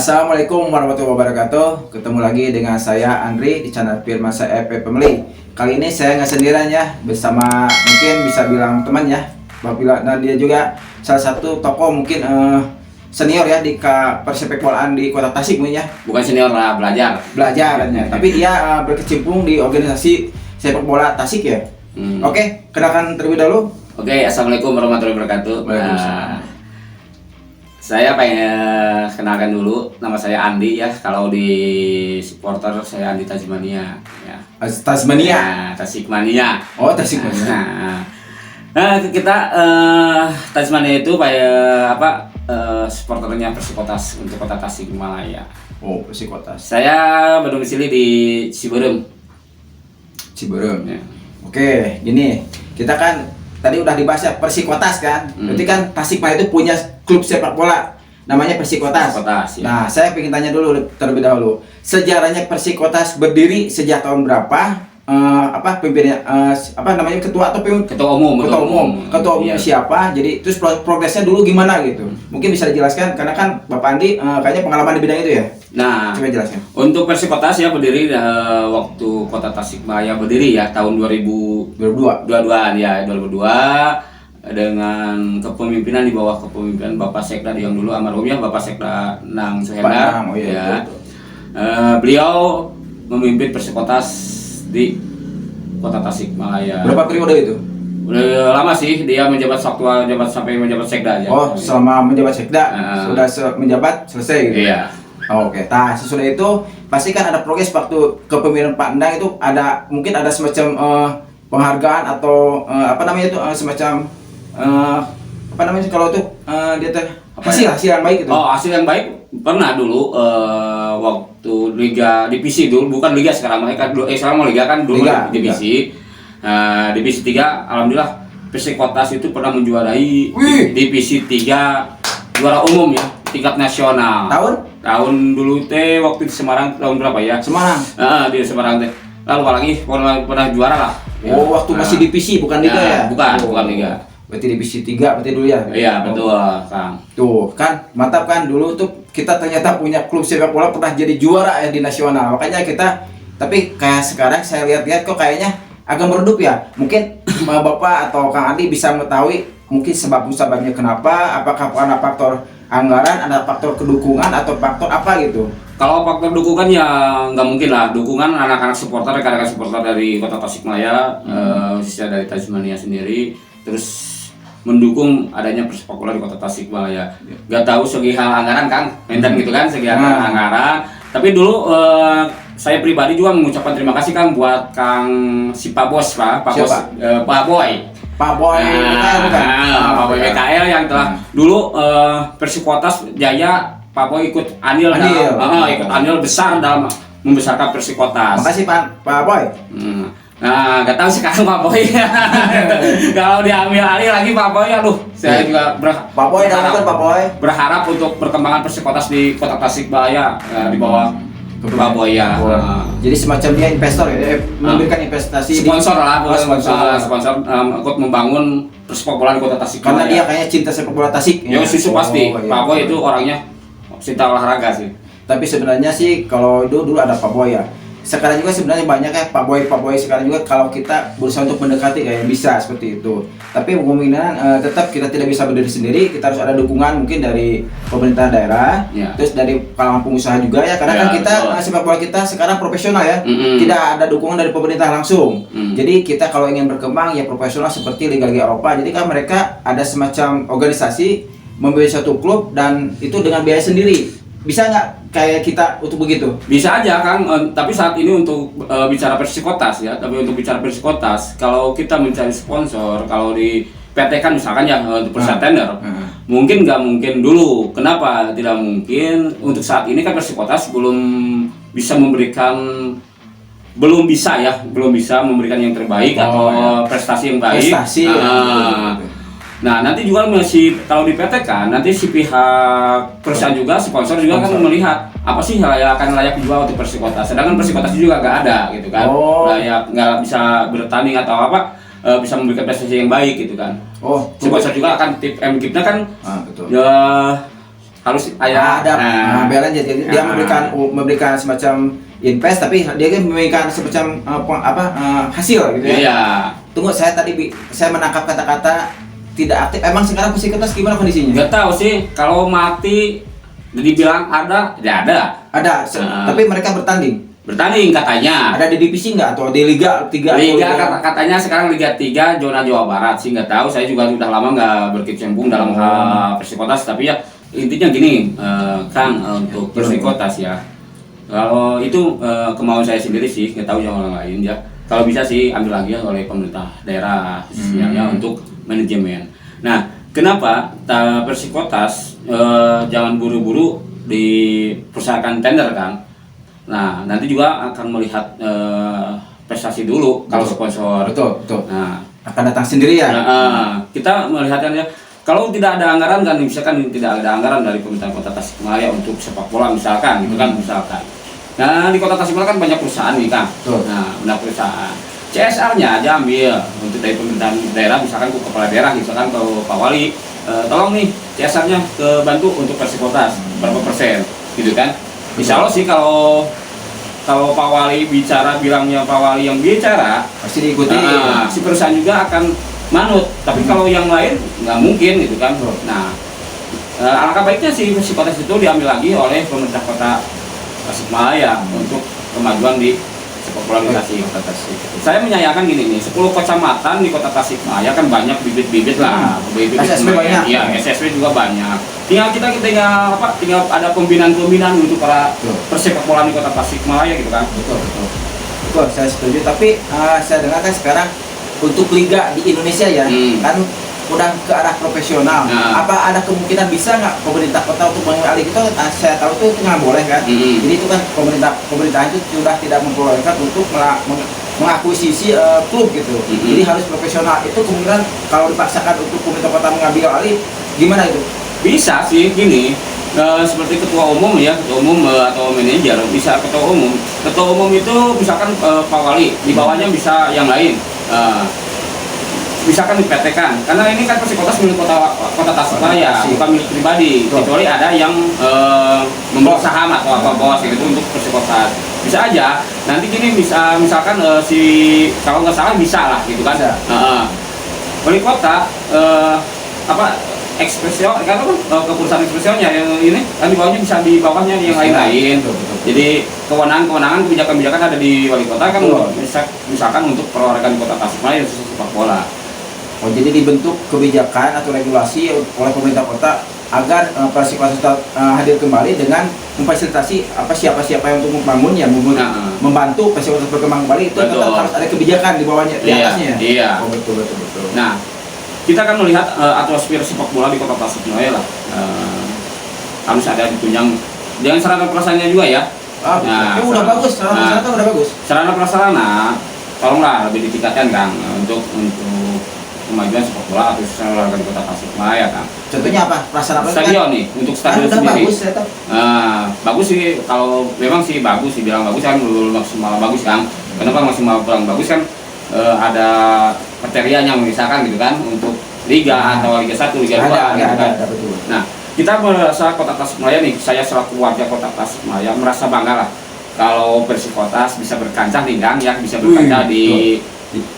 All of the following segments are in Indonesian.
Assalamualaikum warahmatullahi wabarakatuh. Ketemu lagi dengan saya Andri di channel Firmansyah EP Family. Kali ini saya nggak sendirian ya, bersama mungkin bisa bilang teman ya, dan dia juga salah satu tokoh mungkin senior ya di persepak bolaan di Kota Tasik mungkin ya. Bukan senior lah, belajar Ya. Tapi dia berkecimpung di organisasi sepak bola Tasik ya. Oke, kenalkan terlebih dahulu. Oke, assalamualaikum warahmatullahi wabarakatuh. Waalaikumsalam. Saya pengen kenalkan dulu, nama saya Andi ya. Kalau di supporter saya Andi Tasmania ya. Tasmania. Ya, Tasikmania. Oh, Tasikmania. Kita Tasmania itu supporternya Persikotas untuk Kota Tasikmalaya. Oh, Persikotas. Saya berdomisili di Ciberem. Ya. Oke, gini, kita kan tadi udah dibahas ya Persikotas kan. Berarti kan Tasikmalaya itu punya klub sepak bola namanya Persikotas. Ya. Nah, saya ingin tanya dulu terlebih dahulu. Sejarahnya Persikotas berdiri sejak tahun berapa? Pimpinnya namanya ketua atau ketua umum iya. Siapa? Jadi terus progresnya dulu gimana gitu? Mungkin bisa dijelaskan karena kan Bapak Andi kayaknya pengalaman di bidang itu ya. Nah, coba jelaskan. Untuk Persikotas ya berdiri waktu Kota Tasikmalaya berdiri ya tahun 2022 ya 2002 dengan kepemimpinan di bawah kepemimpinan Bapak Sekda yang dulu almarhum ya Bapak Sekda Nang Suhendar. Beliau memimpin Persikotas di Kota Tasikmalaya. Berapa periode itu? Udah lama sih, dia menjabat sampai menjabat Sekda aja. Oh, selama menjabat Sekda sudah menjabat selesai gitu. Iya. Oke. Nah, sesudah itu pasti kan ada progres waktu kepemimpinan Pak Endang itu mungkin ada semacam penghargaan atau semacam kalau itu dia hasil yang baik gitu. Oh, hasil yang baik pernah dulu waktu liga divisi dulu, bukan liga sekarang mereka sekarang mau liga kan dulu divisi. Divisi 3 alhamdulillah Persikotas itu pernah menjuarai divisi 3 juara umum ya tingkat nasional. Tahun dulu waktu di Semarang tahun berapa ya? Semarang. Di Semarang teh. Lalu apalagi pernah juara lah. Oh, waktu masih divisi bukan liga ya? Bukan liga. Berarti divisi 3 berarti dulu ya? Iya, betul, Kang. Tuh, kan mantap kan dulu tuh kita ternyata punya klub sepak bola pernah jadi juara ya di nasional. Makanya tapi kayak sekarang saya lihat kok kayaknya agak meredup ya. Mungkin Bapak atau Kang Andi bisa mengetahui mungkin sebabnya kenapa, apakah ada faktor anggaran, ada faktor kedukungan atau faktor apa gitu. Kalau faktor dukungan ya nggak mungkin lah, dukungan anak-anak supporter, rekan-rekan supporter dari Kota Tasikmalaya, khususnya dari Tasmania sendiri, terus mendukung adanya persepak bola di Kota Tasikmalaya. Gak tahu segi hal anggaran Kang, menten gitu kan segi anggaran. Tapi dulu saya pribadi juga mengucapkan terima kasih Kang buat Kang si Pak Boy. Pak Boy BKL yang telah dulu Persikotas Jaya. Pak Boy ikut andil besar dalam membesarkan Persikotas. Makasih Pak Boy. Nah, gak tahu sekarang Pak Boy. Kalau diambil alih lagi Pak Boy, saya juga berharap untuk perkembangan Persikotas di Kota Tasikmalaya di bawah Pak Boy ya. Jadi semacam dia investor ya, memberikan investasi sponsor ikut membangun persepak bola di Kota Tasikmalaya. Karena dia kayaknya cinta sepak bola Tasik. Ya susu pasti. Pak Boy itu orangnya cinta olahraga sih. Tapi sebenarnya sih kalau dulu ada Pak Boy ya. Sekarang juga sebenarnya banyak ya Pak Boy sekarang juga kalau kita berusaha untuk mendekati kayak bisa seperti itu. Tapi kemungkinan tetap kita tidak bisa berdiri sendiri, kita harus ada dukungan mungkin dari pemerintah daerah, terus dari kalangan pengusaha juga ya. Karena kan kita sepak bola kita sekarang profesional ya, tidak ada dukungan dari pemerintah langsung. Jadi kita kalau ingin berkembang ya profesional seperti Liga-Liga Eropa. Jadi kan mereka ada semacam organisasi membiayai satu klub dan itu dengan biaya sendiri. Bisa nggak kayak kita untuk begitu? Bisa aja Kang, tapi saat ini untuk bicara Persikotas ya, kalau kita mencari sponsor, kalau di PT kan misalkan ya untuk perusahaan tender, mungkin nggak mungkin dulu. Kenapa tidak mungkin? Untuk saat ini kan Persikotas belum bisa memberikan yang terbaik atau prestasi yang baik. Nah, nanti juga masih kalau di PT kan nanti si pihak perusahaan juga sponsor juga kan melihat apa sih akan layak dijual untuk Persikotas. Sedangkan Persikotas juga nggak ada gitu kan, nggak bisa bertanding atau bisa memberikan prestasi yang baik gitu kan. Sponsor juga akan tip MGIP-nya kan harus ada. ada balance, jadi dia memberikan semacam invest, tapi dia kan memberikan semacam hasil gitu ya. Iya. Tunggu, saya menangkap kata-kata tidak aktif. Emang sekarang psikotes gimana kondisinya? Nggak tahu sih, kalau mati dibilang ada, ya ada. Ada, tapi mereka bertanding Katanya. ada di divisi nggak atau di Liga 3? Katanya sekarang Liga 3 zona Jawa Barat sih, nggak tahu. Saya juga udah lama nggak berkecimpung dalam hal Persikotas, tapi ya intinya gini, untuk Persikotas ya. Kalau itu kemauan saya sendiri sih, nggak tahu yang orang lain ya. Kalau bisa sih ambil lagi oleh pemerintah daerah khususnya ya untuk manajemen. Nah, kenapa Persikotas jangan buru-buru dipersiapkan tender kan? Nah, nanti juga akan melihat prestasi dulu kalau sponsor. Betul. Nah, Akan datang sendiri ya. kita melihatnya kalau tidak ada anggaran kan, misalkan tidak ada anggaran dari pemerintah Kota Tasikmalaya untuk sepak bola misalkan, gitu kan misalkan. Nah, di Kota Tasikmalaya kan banyak perusahaan nih Kang. Nah, banyak perusahaan. CSR-nya aja ambil untuk dari pemerintahan daerah, misalkan ke kepala daerah, misalkan ke Pak Wali, tolong nih CSR-nya ke bantu untuk Persikotas berapa persen, gitu kan? Insya Allah sih kalau Pak Wali bicara, bilangnya Pak Wali yang bicara, Pasti diikuti. si perusahaan juga akan manut. Tapi kalau yang lain nggak mungkin gitu kan. Nah, alangkah baiknya si Persikotas itu diambil lagi oleh pemerintah Kota Tasikmalaya untuk kemajuan di sepak bola di Tasik. Saya menyayangkan gini nih, 10 kecamatan di Kota Tasikmalaya kan banyak bibit-bibit lah, SSB banyak. Iya, SSB juga banyak. Tinggal tinggal ada pembinaan-pembinaan untuk para persepak bola di Kota Tasikmalaya gitu kan. Betul, saya setuju. Tapi saya dengar kan sekarang untuk liga di Indonesia ya, kan udah ke arah profesional. Apa ada kemungkinan bisa nggak pemerintah kota untuk mengalih itu? Saya tahu itu nggak boleh kan. Jadi itu kan pemerintahan itu sudah tidak memperbolehkan untuk mengakuisisi klub gitu. Jadi harus profesional. Itu kemungkinan kalau dipaksakan untuk pemerintah kota mengambil alih, gimana itu? Bisa sih gini, seperti ketua umum ya, ketua umum atau manajer, bisa ketua umum itu misalkan Pak Wali, di bawahnya bisa yang lain, misalkan di PT kan, karena ini kan Persikotas milik kota Tasikmalaya, bukan milik pribadi, kecuali ada yang membawa saham atau apa bos gitu untuk Persikotas. Bisa aja, nanti gini bisa misalkan kalau nggak salah bisa lah gitu kan, wali kota ekspresion, karena kan keputusan ekspresionnya yang ini kan di bawahnya yang lain-lain. Jadi kewenangan kebijakan ada di wali kota kan, misalkan untuk perolahragaan di Kota Tasikmalaya khusus sepak bola. Oh, jadi dibentuk kebijakan atau regulasi oleh pemerintah kota agar Persikotas hadir kembali dengan memfasilitasi siapa-siapa yang untuk membangunnya, membantu Persikotas berkembang kembali, itu tetap harus ada kebijakan di bawahnya, di atasnya. Iya. Oh, betul. Nah, kita kan melihat atmosfer sepak bola di Kota Tasikmalaya lah, harus ada ditunjang dengan sarana prasarana juga ya. Udah bagus, sarana udah bagus. Sarana prasarana tolonglah lebih ditingkatkan Kang, untuk kemajuan sepak bola atau olahraga di Kota Tasikmalaya Kang. Contohnya apa? Prasarana stadion nih, untuk stadion sendiri. Bagus, bagus sih, kalau memang sih bagus sih, bilang bagus kan belum maksimal bagus Kang. Kenapa maksimal kurang bagus kan? Ada kriterianya misalkan gitu kan, untuk Liga atau Liga 1, Liga 2 gitu kan. Nah, kita merasa Kota Tasikmalaya nih, saya selaku warga Kota Tasikmalaya merasa bangga lah kalau Persikotas bisa berkancah nih Kang, ya bisa berkancah di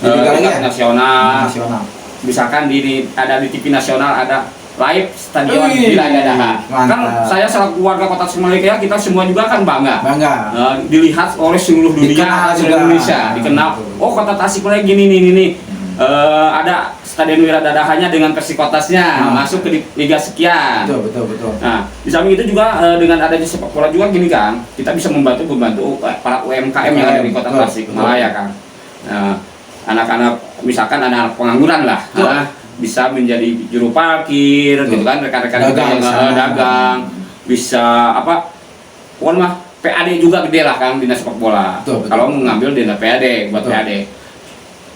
Liga nasional. Misalkan ada di TV nasional, ada live stadion di Dadaha. Kan saya selaku warga Kota Tasikmalaya, kita semua juga kan bangga. Dilihat oleh seluruh dunia, seluruh Indonesia, dikenal. Oh, Kota Tasikmalaya gini nih. Ada stadion Wiradadahanya dengan Persikotasnya masuk ke Liga sekian. Betul. Nah, di samping itu juga dengan adanya sepak bola juga gini Kang, kita bisa membantu para UMKM yang ada di Kota Tasikmalaya Kang. Nah, anak-anak misalkan anak pengangguran lah, bisa menjadi juru parkir gitu kan, rekan-rekan yang dagang, bisa PAD juga gede lah Kang, dinas sepak bola. Kalau mengambil dana PAD buat PAD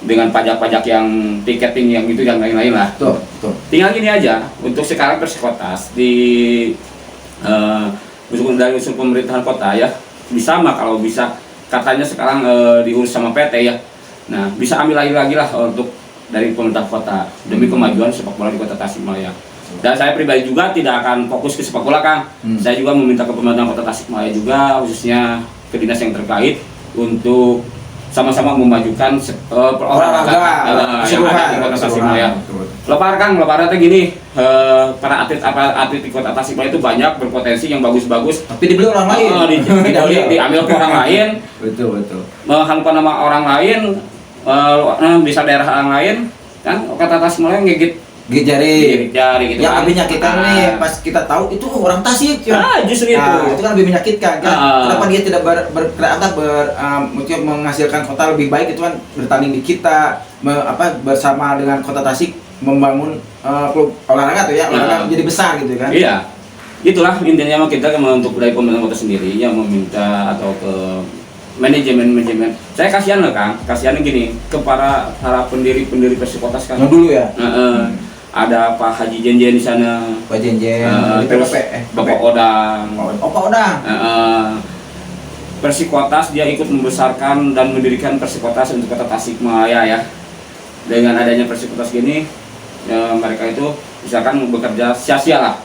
dengan pajak-pajak yang tiketing yang itu yang lain-lain lah. Tinggal gini aja, untuk sekarang Persikotas dari unsur pemerintahan kota ya, bisa kalau bisa katanya sekarang diurus sama PT ya. Nah, bisa ambil lagi lah untuk dari pemerintah kota demi kemajuan sepak bola di Kota Tasikmalaya. Dan saya pribadi juga tidak akan fokus ke sepak bola, Kang. Saya juga meminta ke pemerintah Kota Tasikmalaya juga, khususnya ke dinas yang terkait untuk sama-sama memajukan olahraga yang ada di Kota Tasikmalaya. Lebaran teh gini, para atlet di Kota Tasikmalaya itu banyak berpotensi yang bagus-bagus. Tapi dibeli orang lain. Diambil ke orang lain. Betul. Menghancurkan nama orang lain, bisa daerah orang lain, kan Kota Tasikmalaya ngegit jari gitu yang kan. lebih menyakitkan nih pas kita tahu itu orang Tasik ya. Justru itu. Itu kan lebih menyakitkan kan. Kenapa dia tidak menghasilkan kota lebih baik itu kan bertanding di kita bersama dengan Kota Tasik membangun klub olahraga tuh ya, olahraga menjadi besar gitu kan. Iya. Itulah intinya kita untuk dari pemerintah kota sendiri yang meminta atau ke manajemen. Saya kasihan loh, Kang. Kasihannya gini ke para pendiri Persikotas kan. Yang dulu ya. Ada Pak Haji Jenjen di sana. Pak Jenjen. Terus Bapak Odang. Pak Odang. Persikotas dia ikut membesarkan dan mendirikan Persikotas untuk Kota Tasikmalaya ya. Dengan adanya Persikotas gini, mereka itu misalkan bekerja sia-sia lah.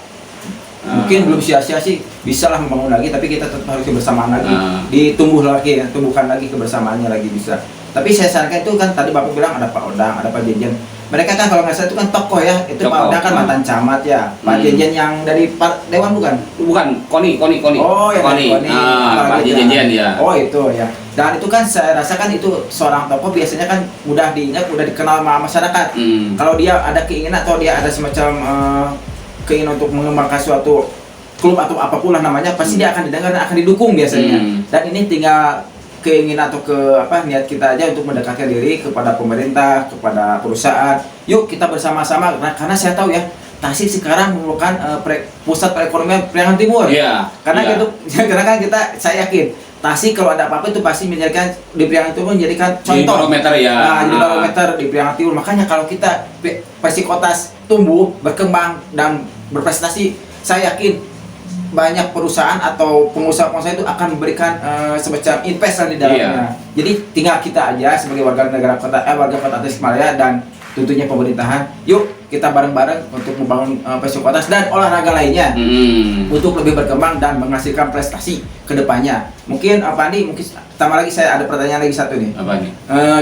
Mungkin belum sia-sia sih, bisa lah membangun lagi, tapi kita tetap harus kebersamaan lagi, tumbuhkan lagi kebersamaannya lagi bisa. Tapi saya sarankan itu kan tadi Bapak bilang ada Pak Odang, ada Pak Jenjen. Mereka kan kalau nggak salah itu kan tokoh ya, itu Pak Odang kan mantan camat ya, Pak Jenjen yang dari Dewan bukan? Bukan, Koni. Oh ya Koni. Pak Jenjen ya. Oh itu ya. Dan itu kan saya rasakan itu seorang tokoh biasanya kan mudah diingat, mudah dikenal sama masyarakat. Kalau dia ada keinginan atau dia ada semacam keinginan untuk mengembangkan suatu klub atau apapun lah namanya, pasti dia akan didengar dan akan didukung biasanya. Dan ini tinggal keinginan atau niat kita aja untuk mendekatkan diri kepada pemerintah, kepada perusahaan. Yuk kita bersama-sama, karena saya tahu ya Tasik sekarang merupakan pusat perekonomian Priangan Timur. Iya. Karena kan saya yakin Tasik kalau ada apa-apa itu pasti menjadikan di Priangan Timur menjadikan contoh. Jadi barometer ya. Jadi barometer di Priangan Timur. Makanya kalau kita Persikotas tumbuh, berkembang dan berprestasi, saya yakin banyak perusahaan atau pengusaha-pengusaha itu akan memberikan semacam investasi di dalamnya. Jadi tinggal kita aja sebagai warga Kota Tasikmalaya dan tentunya pemerintahan, yuk kita bareng-bareng untuk membangun Persikotas dan olahraga lainnya untuk lebih berkembang dan menghasilkan prestasi ke depannya. Mungkin Andi, mungkin tambah lagi saya ada pertanyaan lagi satu nih. Apa nih?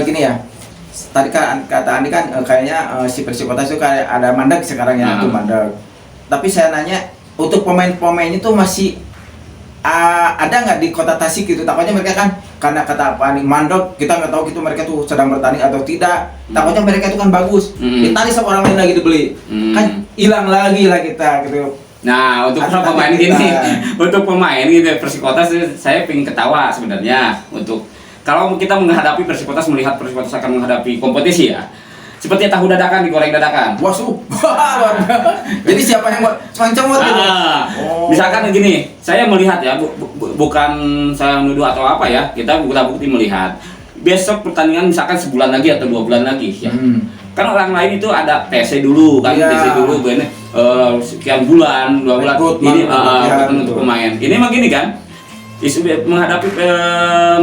Gini ya. Tadi kan kata Andi kan kayaknya si Persikotas itu kayak ada mandek sekarang ya, itu mandek. Tapi saya nanya untuk pemain-pemain itu masih ada nggak di Kota Tasik gitu? Takutnya mereka kan karena kata apa nih mandek, kita nggak tahu gitu mereka tuh sedang bertanding atau tidak. Takutnya mereka itu kan bagus, ditarik sama orang lain lagi dibeli, kan hilang lagi lah kita gitu. Nah untuk pemain gini, untuk pemain gitu Persikotas saya pengen ketawa sebenarnya. Untuk kalau kita menghadapi Persikotas, melihat Persikotas akan menghadapi kompetisi ya. Seperti tahu dadakan digoreng dadakan. Jadi siapa yang cemot gitu? Misalkan begini, saya melihat ya, bukan saya menuduh atau apa ya, kita bukti melihat. Besok pertandingan misalkan sebulan lagi atau 2 bulan lagi ya. Kan orang lain itu ada TC dulu kan, TC dulu sekian bulan, 2 bulan ini untuk pemain. Ini mah gini kan,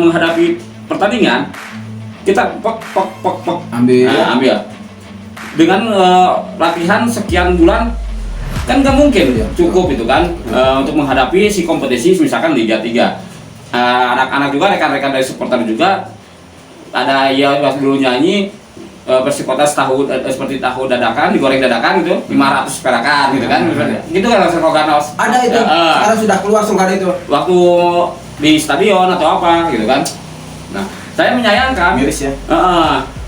menghadapi pertandingan kita ambil dengan latihan sekian bulan kan nggak mungkin cukup itu kan untuk menghadapi si kompetisi misalkan Liga 3. Anak-anak juga, rekan-rekan dari supporter juga ada ya pas dulu nyanyi Persikotas seperti tahu dadakan digoreng dadakan gitu 500 perakan gitu kan gitu kan slogan ada itu sekarang sudah keluar slogan itu waktu di stadion atau apa gitu kan. Nah saya menyayangkan miris ya.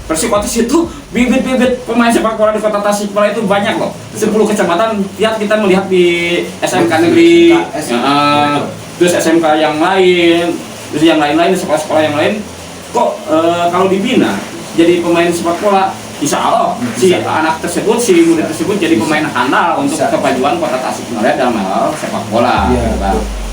Persikotas itu bibit-bibit pemain sepak bola di Kota Tasikmalaya itu banyak loh. 10 kecamatan lihat kita melihat di SMK negeri, terus SMK yang lain, terus yang lain-lain sekolah-sekolah yang lain. Kok kalau dibina jadi pemain sepak bola, insya Allah si anak tersebut, si murid tersebut jadi pemain handal untuk kemajuan Kota Tasikmalaya dalam hal sepak bola.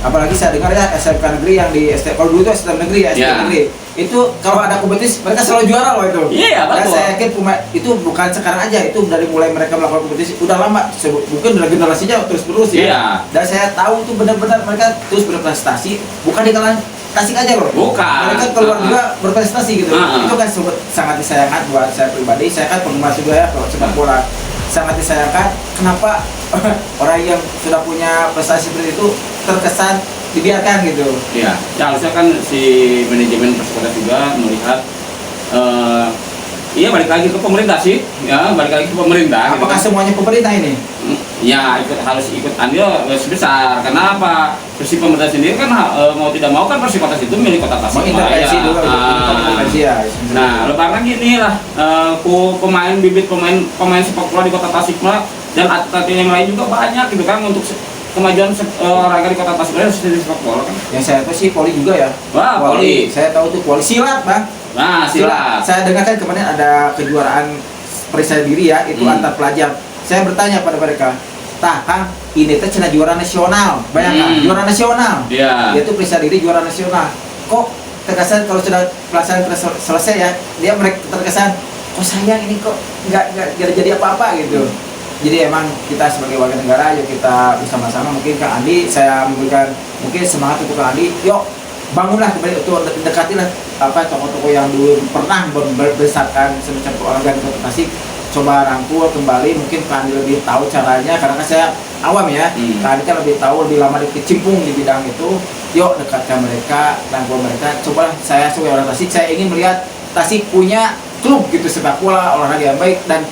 Apalagi saya dengar ya SMK negeri yang di kalau dulu itu SMK negeri ya, SMK negeri itu kalau ada kompetisi mereka selalu juara loh itu. Iya betul. Dan saya yakin itu bukan sekarang aja, itu dari mulai mereka melakukan kompetisi udah lama, mungkin dari generasinya terus ya. Dan saya tahu itu benar-benar mereka terus berprestasi, bukan di kalangan Tasik aja loh. Bukan. Mereka keluar juga berprestasi gitu. Itu kan sangat disayangkan buat saya pribadi. Saya kan penggemar juga ya kalau sepak bola. sangat disayangkan kenapa orang yang sudah punya prestasi seperti itu terkesan dibiarkan gitu. Iya, ya harusnya kan si manajemen Persikotas juga melihat iya balik lagi ke pemerintah sih, ya balik lagi ke pemerintah. Apakah gitu. semuanya pemerintah ini? Ya harus ikut andil sebesar. Kenapa? Persib pemerintah sendiri kan mau tidak mau kan Persikotas itu milik Kota Tasikmalaya. Mengintervensi dulu, intervensi ya. Nah, lebaran gini lah, pemain sepak bola di Kota Tasikmalaya dan atlet yang lain juga banyak gitu kan untuk kemajuan olahraga di Kota Tasikmalaya sendiri sepak bola kan. Yang saya tahu sih poli juga ya. Wah, poli. Saya tahu tuh poli silat, Bang. Nah, silat. Saya dengar kan kemarin ada kejuaraan periksa diri ya, itu antar pelajar. Saya bertanya pada mereka, Kang, ini teh cina juara nasional. Bayangkan, juara nasional. Iya. Dia tuh periksa diri juara nasional. Kok terkesan kalau sudah pelaksanaan selesai ya, dia mereka terkesan, kok sayang ini kok nggak jadi apa-apa gitu. Jadi emang kita sebagai warga negara, yuk kita bersama-sama, mungkin Kang Andi, saya memberikan mungkin semangat untuk Kang Andi, yuk bangunlah kembali untuk dekatilah tokoh-tokoh yang dulu pernah membesarkan semacam olahraga di Kota Tasik. Coba rangkul kembali, mungkin Kang Andi lebih tahu caranya karena kan saya awam ya. Kang Andi kan lebih tahu, lebih lama dikecimpung di bidang itu. Yuk dekatkan mereka, rangkul mereka. Coba saya sebagai orang Tasik, saya ingin melihat Tasik punya klub gitu sepak bola olahraga yang baik dan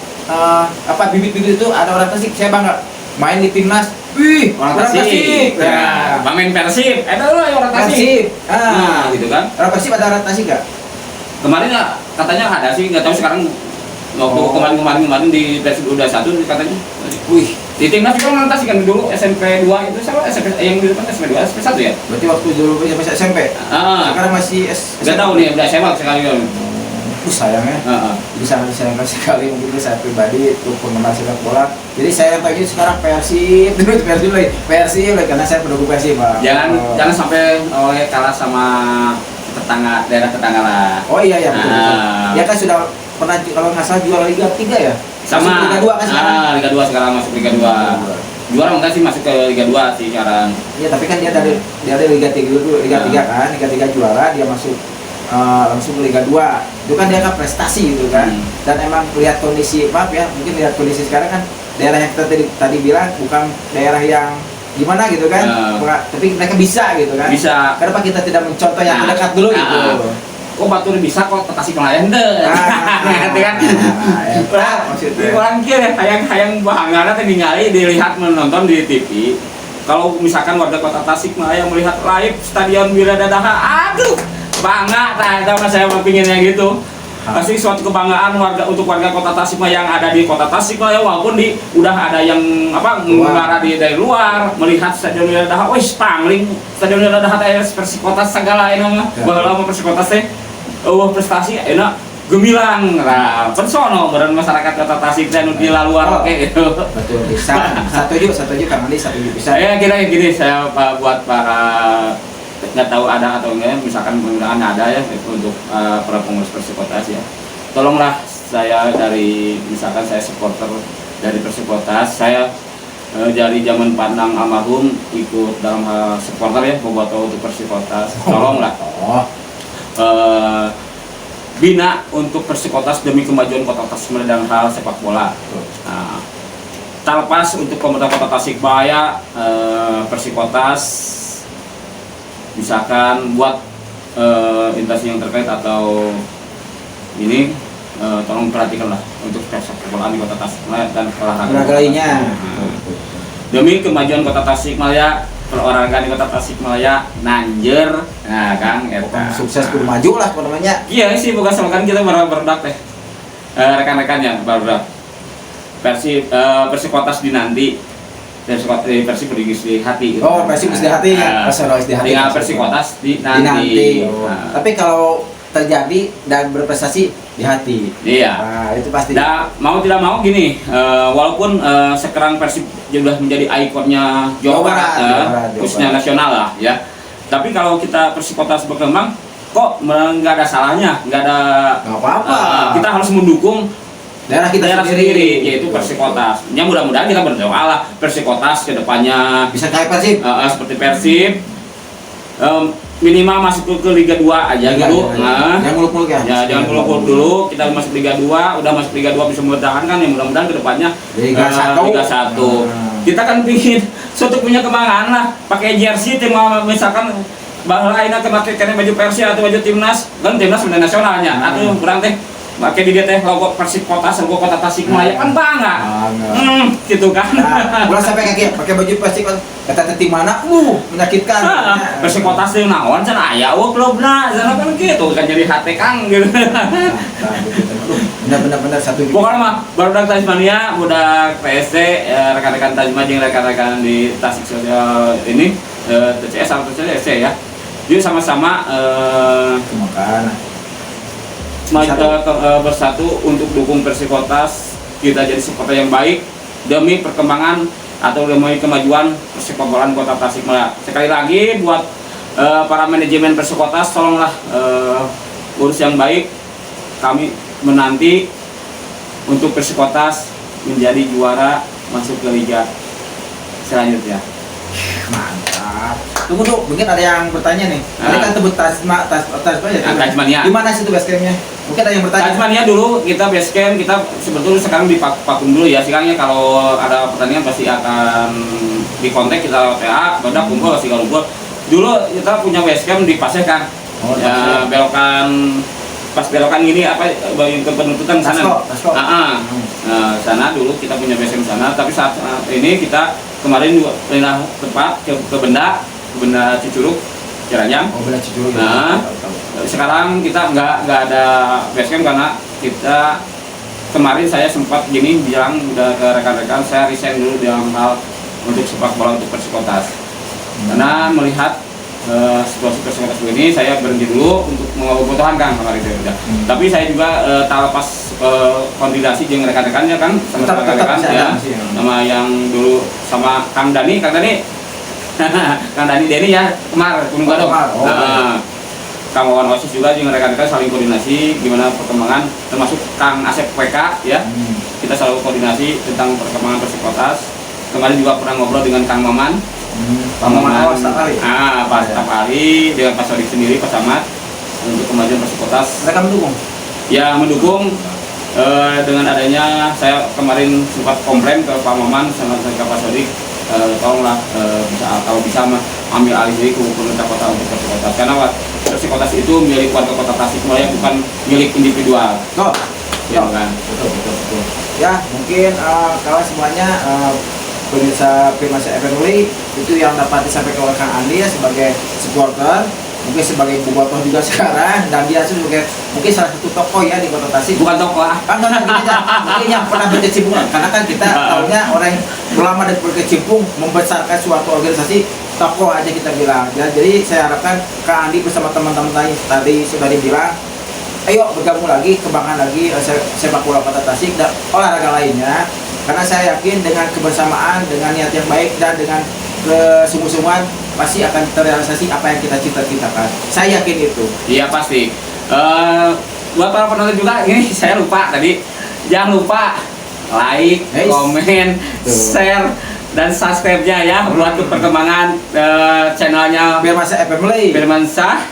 bibit-bibit itu ada orang Tasik, saya bangga main di timnas. Wih, orang Tasik. Ya, pemain Persib, ada loh orang Tasik. Nah, gitu kan. Orang Persib ada orang Tasik nggak? Kemarin ya katanya ada sih, nggak tahu sekarang. Waktu kemarin di Persib udah 1 katanya. Wih, di timnas juga orang Tasik kan dulu SMP 2 itu sama SMP yang di depan SMP 2 SMP 1 ya. Berarti waktu dulu masih SMP. Sekarang masih nggak tahu nih, udah SMA sekali kan. Sayangnya, jadi sangat disayangkan sekali mungkin saya pribadi untuk penggemar sepak bola. Jadi saya tahu sekarang Persib lagi karena saya pendukung Persib, Bang. Jangan sampai kalah sama daerah tetangga lah. Oh iya betul. Ya kan sudah pernah kalau nggak salah juara Liga 3 ya. Sama Liga 2 kan sekarang. Liga 2 sekarang masuk Liga 2. Juara enggak sih masuk ke Liga 2 sih sekarang. Iya, tapi kan dia dari Liga 3 dulu, Liga 3 kan, Liga 3 juara, dia masuk langsung ke Liga 2. Itu kan dia kan prestasi gitu kan. Dan emang lihat kondisi, mungkin lihat kondisi sekarang kan daerah yang kita tadi bilang bukan daerah yang gimana gitu kan. Tapi mereka bisa gitu kan. Bisa. Kenapa kita tidak mencontoh yang terdekat dulu gitu. Kok Batur bisa kok Tasikmalaya henteu. Ngerti kan? Maksudnya orang kieu hayang bahangana teh ningali dilihat menonton di TV. Kalau misalkan warga Kota Tasikmalaya melihat live Stadion Wiradadaha, aduh, bangga tah saya mau pinginnya gitu. Pasti suatu kebanggaan untuk warga Kota Tasikmalaya yang ada di Kota Tasikmalaya walaupun udah ada yang mengarah dari luar melihat Stadion Wiradadaha. Wih, pangling Stadion Wiradadaha teh Persikotas segala mah. Baheula mah Persikotas teh prestasi enak gemilang lah personal beren masyarakat Kota Tasik dan di luar gitu. Betul, bisa. Satu Kang Andi, bisa. Kira gini saya buat para nggak tahu ada atau enggak, misalkan mudah-mudahan ada ya untuk para pengurus Persikotas ya. Tolonglah saya misalkan saya supporter dari Persikotas, saya dari zaman pandang almarhum ikut dalam hal supporter ya, membuat untuk Persikotas. Tolonglah. Bina untuk Persikotas demi kemajuan Kota Tasikmalaya dalam hal sepak bola. Nah, terlepas untuk pemerintah Kota Tasikmalaya, Persikotas misalkan buat instansi yang terkait atau ini tolong perhatikanlah untuk sepak bola di Kota Tasikmalaya dan olahraga lainnya. Demi kemajuan Kota Tasikmalaya, perolahragaan di Kota Tasikmalaya nanjer. Nah, Kang, sukses kudu maju lah namanya. Iya sih, bukan slogan kita barudak teh. Rekan-rekannya barudak. Persikotas dinanti. Persib di hati. Oh, Persib di hati. Di hati. Persikotas dinanti. Tapi kalau terjadi dan berprestasi di hati. Iya. Nah, itu pasti. Mau tidak mau gini, walaupun sekarang Persib sudah menjadi ikonnya Jawa Barat, khususnya nasional lah ya. Tapi kalau kita Persikotas berkembang, kok nggak ada salahnya, nggak apa-apa. Kita harus mendukung daerah kita sendiri, yaitu Persikotas. Ya mudah-mudahan kita berdoa lah Persikotas kedepannya bisa kayak Persib, seperti Persib. minimal masuk ke Liga 2 aja dulu. Nah, yang muluk-muluk ya. ya jangan muluk-muluk dulu, kita masuk Liga 2, udah masuk Liga 2 bisa mempertahankan ya, mudah-mudahan kedepannya Liga 1. Liga 1. Kita kan pingin suatu punya kebanggaan lah, pakai jersey tim misalkan bahwa ini pakai baju Persia atau baju timnas, kan timnas sudah nasionalnya, atau kurang teh pakai di dia teh logo Persib Kota, logo Kota Tasikmalaya, kan bangga. Gitu kan. Nah, ulah sampai kaki pakai baju Persib kata tim mana? Menyakitkan. Persib Kota sih naon cenah aya klubna, cenah kan gitu kan jadi hate Kang gitu. Benar-benar satu gitu. Pokoknya mah barudak Tasmania, budak PSC, rekan-rekan Tasmania jeung rekan-rekan di Tasik ini TCS atau TCS ya. Jadi sama-sama bersatu untuk dukung Persikotas, kita jadi supporter yang baik demi perkembangan atau demi kemajuan persepak bolaan Kota Tasikmalaya. Sekali lagi buat para manajemen Persikotas, tolonglah urus yang baik. Kami menanti untuk Persikotas menjadi juara masuk ke liga selanjutnya. Mantap. Tunggu tuh, mungkin ada yang bertanya nih. Tadi kan tebut Tasmania. Di mana sih itu base campnya? Mungkin ada yang bertanya. Tasmania dulu kita base camp, kita sebetulnya sekarang di Pakum dulu ya. Sekarang kalau ada pertandingan pasti akan di kontak kita PA, badak kumpul pasti kumpul. Dulu kita punya base camp di Pasir kan. Ya, belokan pas belokan gini apa bagian ke penuntutan sana. Nah, sana dulu kita punya base camp sana, tapi saat ini kita kemarin juga pindah tempat ke Benda Cicurug, Ciranyang. Benda Cicurug. Nah, sekarang kita nggak ada base camp karena kita kemarin saya sempat gini bilang udah ke rekan-rekan, saya resign dulu dalam hal untuk sepak bola untuk Persikotas. Karena melihat situasi Persikotas ini, saya berhenti dulu untuk mengobotohan kan kemarin itu udah. Tapi saya juga tak lepas koordinasi dengan rekan-rekannya kan, sama rekan-rekan ya, sama yang dulu sama Kang Dani Kang Dani Deni ya, Gunung Gadok. Kang Wawan Osis juga dengan rekan-rekan saling koordinasi gimana perkembangan, termasuk Kang Asep PK ya. Kita selalu koordinasi tentang perkembangan Persikotas. Kemarin juga pernah ngobrol dengan Kang Maman. Pak Staf Ali dengan Pak Sodik sendiri, Pak Samad untuk kemajuan Persikotas. Mereka mendukung? Ya, mendukung. Dengan adanya saya kemarin sempat komplain ke Pak Maman sama ke Pak Sodik, tolonglah kalau bisa ambil alih dari pemerintah kota untuk Persikotas, karena Persikotas itu milik warga Kota Tasikmalaya, bukan milik individual. Ya kan? Betul. Ya, mungkin kalau semuanya pemirsa Firmansyah Family itu yang dapat disampaikan oleh Kang Andi ya, sebagai supporter, mungkin sebagai bobotoh juga sekarang, dan dia sebagai mungkin salah satu tokoh ya di Kota Tasik. Bukan tokoh mungkin yang pernah berkecimpung, karena kan kita tahunya orang yang lama dan berkecimpung membesarkan suatu organisasi, tokoh aja kita bilang ya. Jadi saya harapkan Kang Andi bersama teman-teman tadi sudah dibilang, ayo bergabung lagi, kembangkan lagi sepak bola Kota Tasik dan olahraga lainnya. Karena saya yakin dengan kebersamaan, dengan niat yang baik, dan dengan kesungguh-sungguhan pasti akan terrealisasi apa yang kita cita-citakan. Saya yakin itu. Iya pasti. Buat para penonton juga, ini saya lupa tadi, jangan lupa like, komen, share, dan subscribe-nya ya buat perkembangan channelnya Firmansyah Family. Firmansyah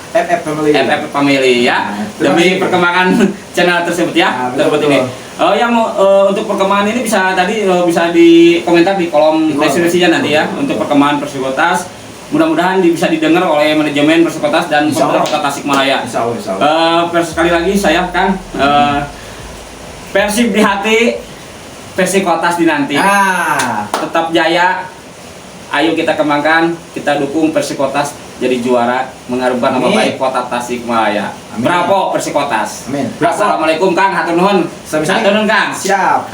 Family ya. Demi perkembangan channel tersebut ya. Tersebut ini. Yang untuk perkembangan ini bisa bisa di komentar di kolom deskripsinya nanti ya, untuk perkembangan Persikotas. Mudah-mudahan bisa didengar oleh manajemen Persikotas dan pemerintah Kota Tasikmalaya. Sekali lagi saya kan Persib di hati, Persikotas dinanti. Tetap jaya. Ayo kita kembangkan, kita dukung Persikotas jadi juara, mengharumkan nama baik Kota Tasikmalaya. Bravo Persikotas. Amin. Assalamualaikum Kang, hatur nuhun. Hatur nuhun Kang. Siap.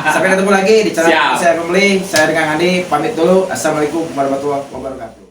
Sampai ketemu lagi di channel Firmansyah Family. Saya dengan Andi pamit dulu. Assalamualaikum warahmatullahi wabarakatuh.